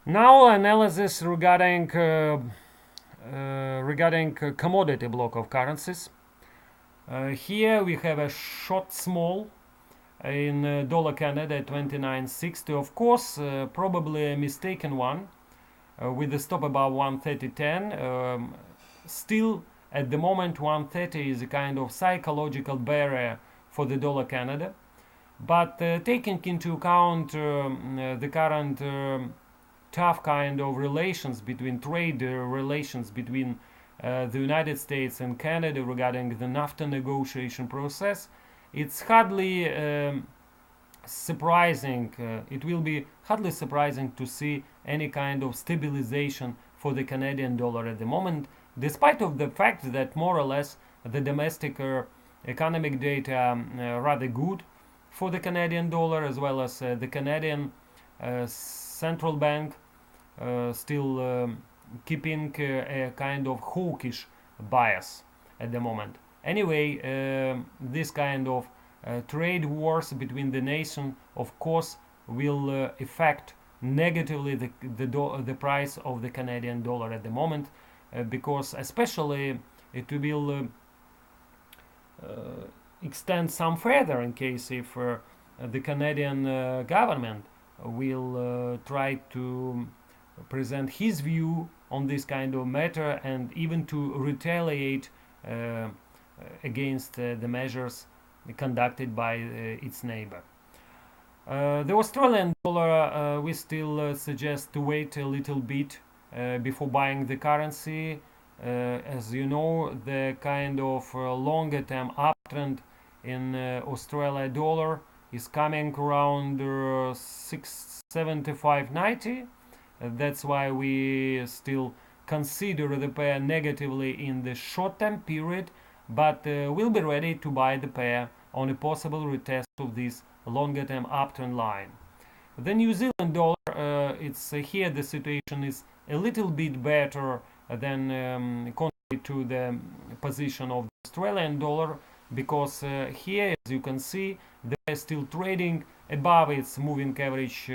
Now analysis regarding commodity block of currencies. Here we have a short small in dollar Canada at 29.60. Of course, probably a mistaken one with the stop above 130.10. Still, at the moment, 130 is a kind of psychological barrier for the dollar Canada. But taking into account the current tough kind of relations between trade relations between the United States and Canada regarding the NAFTA negotiation process, it's hardly surprising. It will be hardly surprising to see any kind of stabilization for the Canadian dollar at the moment, despite of the fact that more or less the domestic economic data rather good for the Canadian dollar, as well as the Canadian central bank still keeping a kind of hawkish bias at the moment. Anyway, this kind of trade wars between the nation, of course, will affect negatively the price of the Canadian dollar at the moment, because especially it will extend some further in case if the Canadian government will try to present his view on this kind of matter and even to retaliate against the measures conducted by its neighbor. The Australian dollar, we still suggest to wait a little bit before buying the currency. As you know, the kind of longer term uptrend in Australia dollar is coming around 675.90. That's why we still consider the pair negatively in the short term period, but we'll be ready to buy the pair on a possible retest of this longer term uptrend line. The New Zealand dollar, it's here the situation is a little bit better than contrary to the position of the Australian dollar, because here, as you can see, they are still trading above its moving average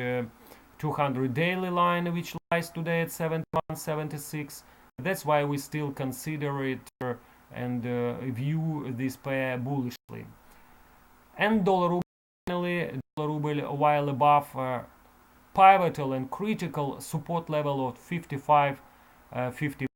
200 daily line, which lies today at 71.76. That's why we still consider it and view this pair bullishly. And dollar ruble, finally, dollar ruble, while above pivotal and critical support level of 55.50